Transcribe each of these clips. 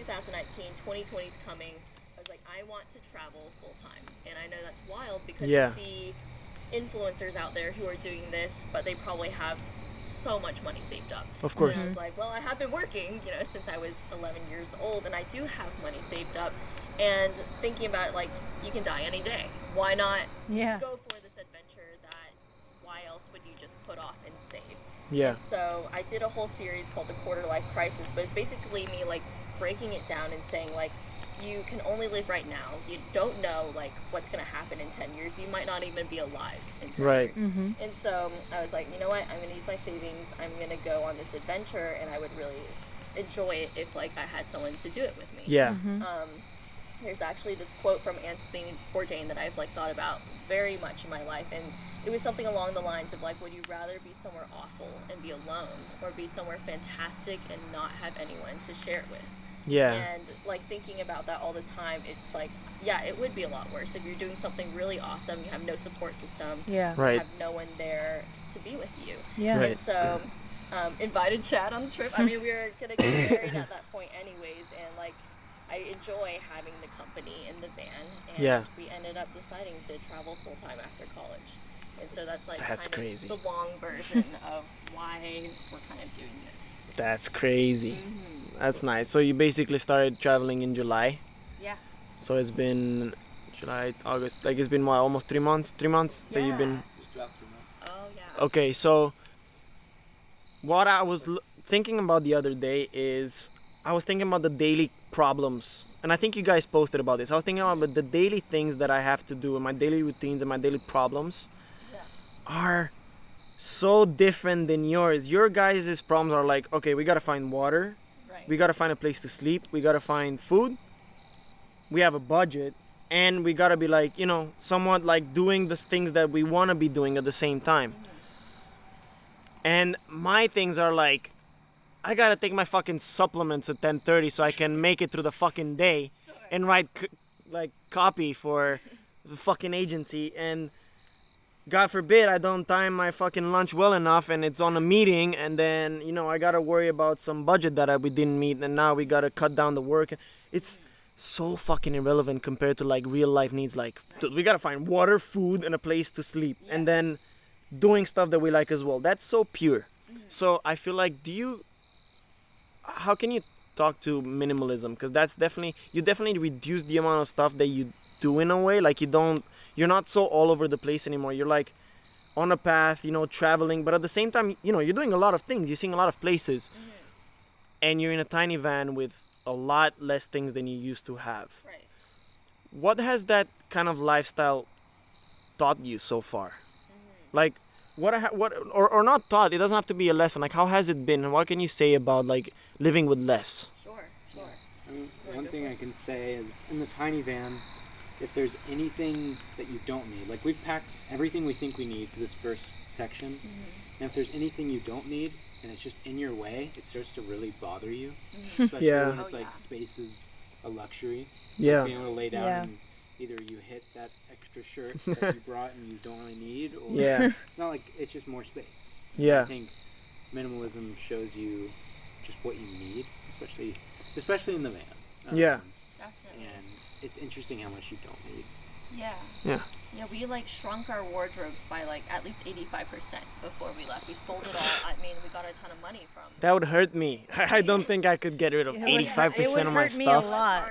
2019, 2020 is coming. I was like, I want to travel full time. And I know that's wild because you see influencers out there who are doing this, but they probably have so much money saved up. Of course. And I was like, well, I have been working, since I was 11 years old, and I do have money saved up. And thinking about it, like, you can die any day. Why not go for this adventure that why else would you just put off and save? Yeah. And so I did a whole series called The Quarter Life Crisis, but it's basically me, like, breaking it down and saying, like, you can only live right now. You don't know, like, what's going to happen in 10 years. You might not even be alive in 10 years. Mm-hmm. And so I was like, you know what? I'm going to use my savings. I'm going to go on this adventure, and I would really enjoy it if, like, I had someone to do it with me. Yeah. Mm-hmm. There's actually this quote from Anthony Bourdain that I've, like, thought about very much in my life, and it was something along the lines of, like, would you rather be somewhere awful and be alone, or be somewhere fantastic and not have anyone to share it with? Yeah. And, like, thinking about that all the time, it's like, yeah, it would be a lot worse if you're doing something really awesome. You have no support system. Yeah. Right. You have no one there to be with you. Yeah. Right. And so, invited Chad on the trip. I mean, we were gonna get married at that point anyways, and, like, I enjoy having the company in the van, and we ended up deciding to travel full time after college. And so that's, like, crazy. The long version of why we're kind of doing this. That's crazy. Mm-hmm. That's nice. So you basically started traveling in July? Yeah. So it's been July, August, like it's been what, almost 3 months? 3 months that you've been... Just about 3 months. Oh, yeah. Okay, so what I was thinking about the other day is I was thinking about the daily problems. And I think you guys posted about this. I was thinking about the daily things that I have to do and my daily routines and my daily problems are so different than yours. Your guys' problems are like, okay, we gotta find water. Right. We gotta find a place to sleep. We gotta find food. We have a budget. And we gotta be like, somewhat like doing the things that we wanna be doing at the same time. And my things are like, I gotta take my fucking supplements at 10:30 so I can make it through the fucking day and write copy for the fucking agency. And God forbid I don't time my fucking lunch well enough and it's on a meeting, and then, I gotta worry about some budget that we didn't meet, and now we gotta cut down the work. It's so fucking irrelevant compared to, like, real life needs. Like, dude, we gotta find water, food, and a place to sleep, and then doing stuff that we like as well. That's so pure. So I feel like, how can you talk to minimalism? Because you definitely reduce the amount of stuff that you do in a way. Like, you're not so all over the place anymore. You're like on a path, traveling, but at the same time, you're doing a lot of things. You're seeing a lot of places, and you're in a tiny van with a lot less things than you used to have. Right. What has that kind of lifestyle taught you so far? Like, or not taught? It doesn't have to be a lesson. Like, how has it been? And what can you say about, like, living with less? Sure. I mean, one thing I can say is, in the tiny van, if there's anything that you don't need, like, we've packed everything we think we need for this first section, and if there's anything you don't need and it's just in your way, it starts to really bother you, especially when it's like space is a luxury. Like being able to lay down and either you hit that extra shirt that you brought and you don't really need, or it's not like it's just more space. I think minimalism shows you just what you need, especially in the van. Definitely. And it's interesting how much you don't need. Yeah, we, like, shrunk our wardrobes by, like, at least 85% before we left. We sold it all. I mean, we got a ton of money from That would hurt me. I don't think I could get rid of 85% of my stuff. It would hurt me a lot.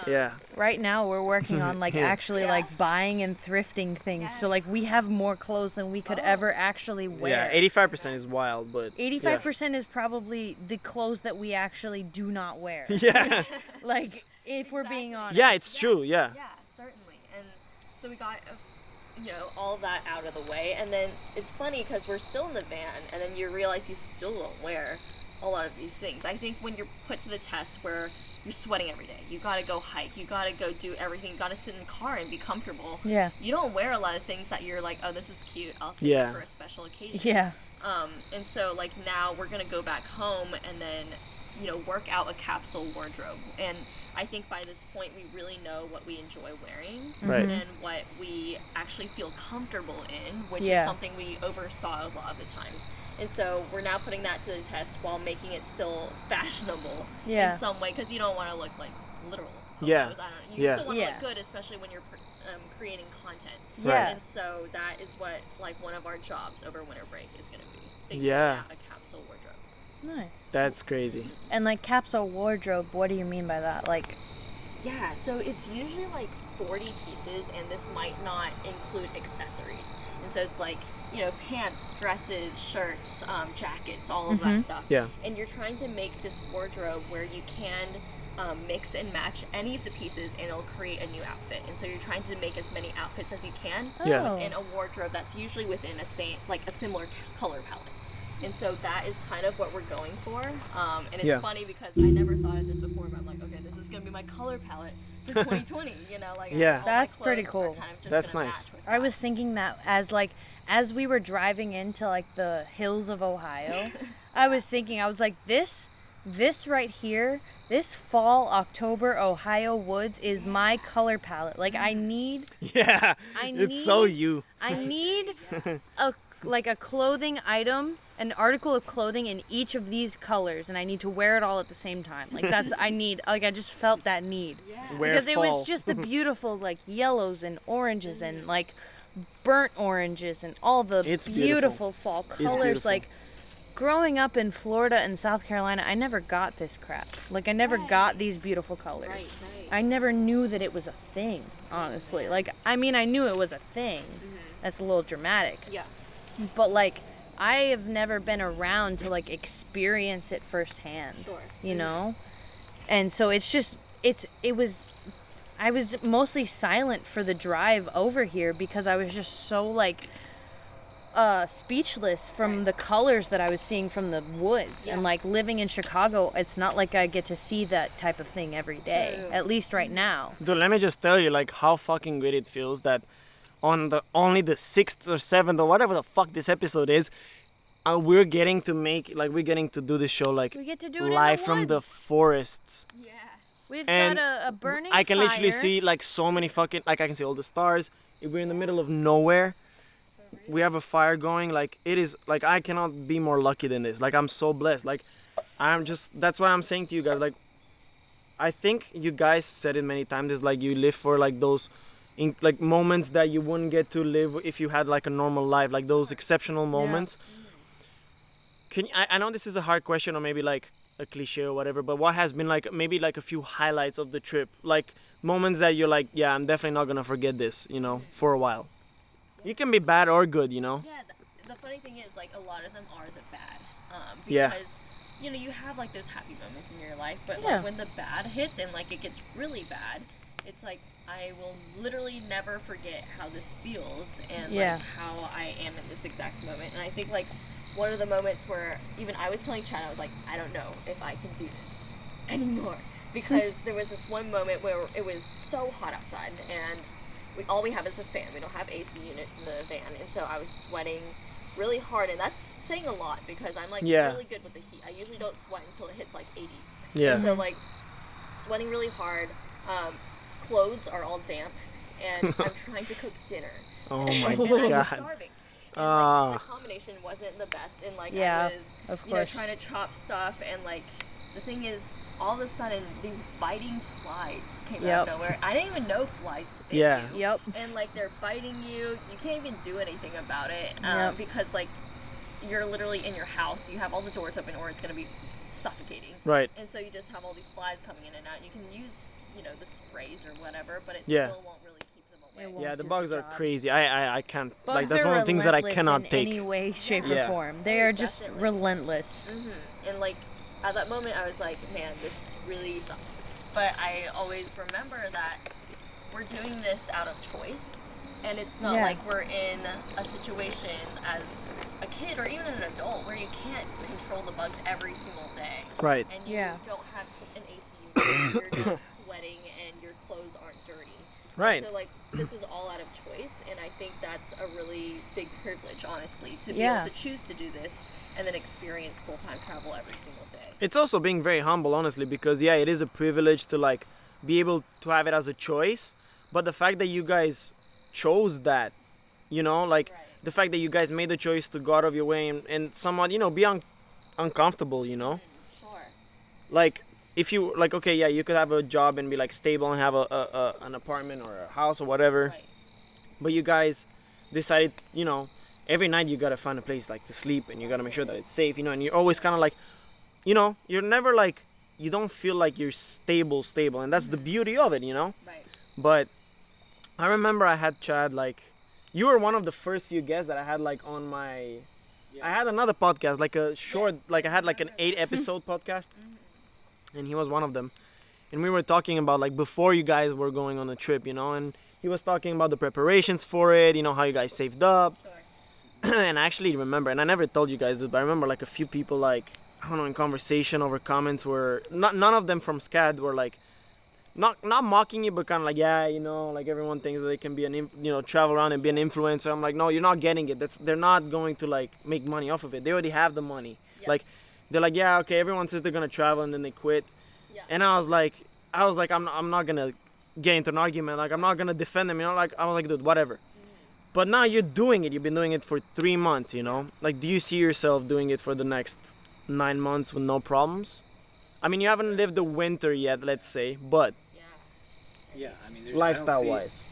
Yeah. Right now we're working on, like, actually like buying and thrifting things. So, like, we have more clothes than we could ever actually wear. Yeah, 85% is wild, but 85% is probably the clothes that we actually do not wear. Yeah. Like, if we're being honest. Yeah, it's true. Yeah, certainly. And so we got all that out of the way, and then it's funny because we're still in the van, and then you realize you still don't wear a lot of these things. I think when you're put to the test where you're sweating every day, you gotta go hike, you gotta go do everything, you gotta sit in the car and be comfortable. Yeah. You don't wear a lot of things that you're like, oh, this is cute, I'll save it for a special occasion. Yeah. And so, like, now we're gonna go back home and then, work out a capsule wardrobe. And I think by this point we really know what we enjoy wearing, right, and what we actually feel comfortable in, which is something we oversaw a lot of the times. And so we're now putting that to the test while making it still fashionable Yeah. in some way, because you don't want to look like literal Yeah. hobos. You Yeah. still want to Yeah. look good, especially when you're creating content. Yeah. And so that is what like one of our jobs over winter break is going to be. Figuring Yeah. out a capsule wardrobe. Nice. That's crazy. And like capsule wardrobe, what do you mean by that? Like, Yeah, so it's usually like 40 pieces, and this might not include accessories. And so it's like, you know, pants, dresses, shirts, jackets, all of that stuff. Yeah. And you're trying to make this wardrobe where you can mix and match any of the pieces, and it'll create a new outfit. And so you're trying to make as many outfits as you can Yeah. oh. in a wardrobe that's usually within a similar color palette. And so that is kind of what we're going for. And it's Yeah. funny because I never thought of this before, but I'm like, okay, this is going to be my color palette for 2020, you know, like Yeah. all my That's pretty clothes are cool. kind of just That's gonna nice. match with I that. was thinking that as we were driving into like the hills of Ohio, I was like, this right here, this fall October Ohio woods is my color palette. Like I need Yeah. It's so need- you. I need a clothing item, an article of clothing in each of these colors, and I need to wear it all at the same time. Like I just felt that need. Wear Because it fall. was just the beautiful like yellows and oranges and like burnt oranges and all the It's beautiful beautiful. fall colors. beautiful. Like growing up in Florida and South Carolina, I never got this crap. Like I never got these beautiful colors. Right. I never knew that it was a thing, honestly. Like I mean, I knew it was a thing. That's a little dramatic. Yeah. But like I have never been around to like experience it firsthand. Sure. You know? And so it's just I was mostly silent for the drive over here because I was just so like speechless from the colors that I was seeing from the woods. And Yeah. like living in Chicago, it's not like I get to see that type of thing every day, True. at least right now. Dude, let me just tell you, like, how fucking great it feels that on only the 6th or 7th or whatever the fuck this episode is, we're getting to do this show, like, We get to do it in the live from the woods. forests. Yeah. We've And got a burning I can literally fire. see, like, so many fucking, like, I can see all the stars. We're in the middle of nowhere. We have a fire going. Like, it is, like, I cannot be more lucky than this. Like, I'm so blessed. Like, that's why I'm saying to you guys, like, I think you guys said it many times, is like you live for like those like moments that you wouldn't get to live if you had like a normal life, like those exceptional moments. I know this is a hard question or maybe like a cliche or whatever, but what has been like maybe like a few highlights of the trip, like moments that you're like, yeah, I'm definitely not gonna forget this, you know, for a while. You can be bad or good, you know. Yeah, the funny thing is, like, a lot of them are the bad. Because, Yeah. you know, you have, like, those happy moments in your life, but, Yeah. like, when the bad hits and, like, it gets really bad, it's like, I will literally never forget how this feels and, Yeah. like, how I am in this exact moment. And I think, like, one of the moments where even I was telling Chad, I was like, I don't know if I can do this anymore. Because there was this one moment where it was so hot outside, and all we have is a fan. We don't have AC units in the van, and so I was sweating really hard, and that's saying a lot because I'm like Yeah. really good with the heat. I usually don't sweat until it hits like 80. Yeah. And so like sweating really hard, clothes are all damp, and I'm trying to cook dinner. Oh my and I'm god. starving. And Ah. like, the combination wasn't the best, and like Yeah, I was, of you know, course. trying to chop stuff, and like the thing is, all of a sudden these biting flies came out Yep. of nowhere. I didn't even know flies bit Yeah. you. Yep. And like they're biting you. You can't even do anything about it Yep. because like you're literally in your house. You have all the doors open, or it's gonna be suffocating. Right. And so you just have all these flies coming in and out. You can use, you know, the sprays or whatever, but it Yeah. still won't really keep them away. It won't. Yeah, the do bugs the are job. crazy. I can't. Bugs Like that's are one of the things that I relentless cannot in take. any way, shape, Yeah. or form. They are just Definitely. relentless. And like at that moment, I was like, man, this really sucks. But I always remember that we're doing this out of choice, and it's not Yeah. like we're in a situation as a kid or even an adult where you can't control the bugs every single day. Right. And you Yeah. don't have an AC unit, you're just sweating and your clothes aren't dirty. Right. So like this is all out of choice, and I think that's a really big privilege, honestly, to be Yeah. able to choose to do this and then experience full-time travel every single day. It's also being very humble, honestly, because yeah, it is a privilege to like be able to have it as a choice. But the fact that you guys chose that, you know, like Right. the fact that you guys made the choice to go out of your way and somewhat, you know, be uncomfortable, you know? Sure. Like, if you, like, okay, yeah, you could have a job and be, like, stable and have an apartment or a house or whatever. Right. But you guys decided, you know, every night you gotta find a place, like, to sleep, and you gotta make sure that it's safe, you know, and you're always kind of like, you know, you're never, like, you don't feel like you're stable, and that's the beauty of it, you know? Right. But I remember I had Chad, like, you were one of the first few guests that I had, like, on my, I had another podcast, like a short, like I had like an 8-episode podcast, and he was one of them. And we were talking about, like, before you guys were going on a trip, you know, and he was talking about the preparations for it, you know, how you guys saved up. Sure. And I actually remember, and I never told you guys this, but I remember, like, a few people, like, I don't know, in conversation over comments were, none of them from SCAD were, like, not mocking you, but kind of like, yeah, you know, like, everyone thinks that they can be you know, travel around and be an influencer. I'm like, no, you're not getting it. They're not going to, like, make money off of it. They already have the money. Yeah. Like, they're like, yeah, okay, everyone says they're gonna travel and then they quit. Yeah. And I was like, I'm not gonna get into an argument. Like, I'm not gonna defend them. You know, like, I was like, dude, whatever. But now you're doing it. You've been doing it for 3 months. You know, like, do you see yourself doing it for the next 9 months with no problems? I mean, you haven't lived the winter yet, let's say, but Yeah, I mean, lifestyle-wise.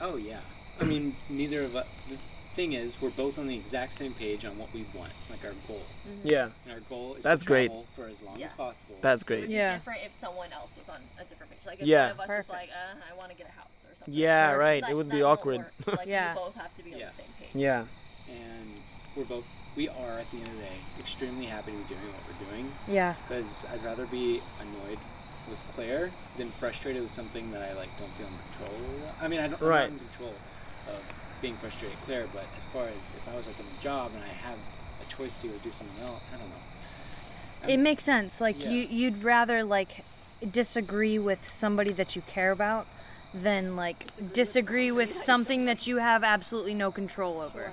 Oh yeah, I mean, neither of us. The thing is, we're both on the exact same page on what we want, like our goal. Yeah, And our goal is That's to great. travel for as long Yeah. as possible. that's It would great. be Yeah. different if someone else was on a different page. Like if Yeah. one of us Perfect. was like, I want to get a house or something. Yeah, Or right. that- It would that be won't awkward. work. Like Yeah. we both have to be on Yeah. the same page. Yeah, And we are at the end of the day extremely happy to be doing what we're doing, Yeah. because I'd rather be annoyed with Claire than frustrated with something that I like don't feel in control. I mean, I'm Right. not in control of being frustrated with Claire, but as far as if I was like in a job and I have a choice to do something else, I don't know. It makes sense. Like Yeah. you'd rather like disagree with somebody that you care about than like disagree with something that you have absolutely no control over.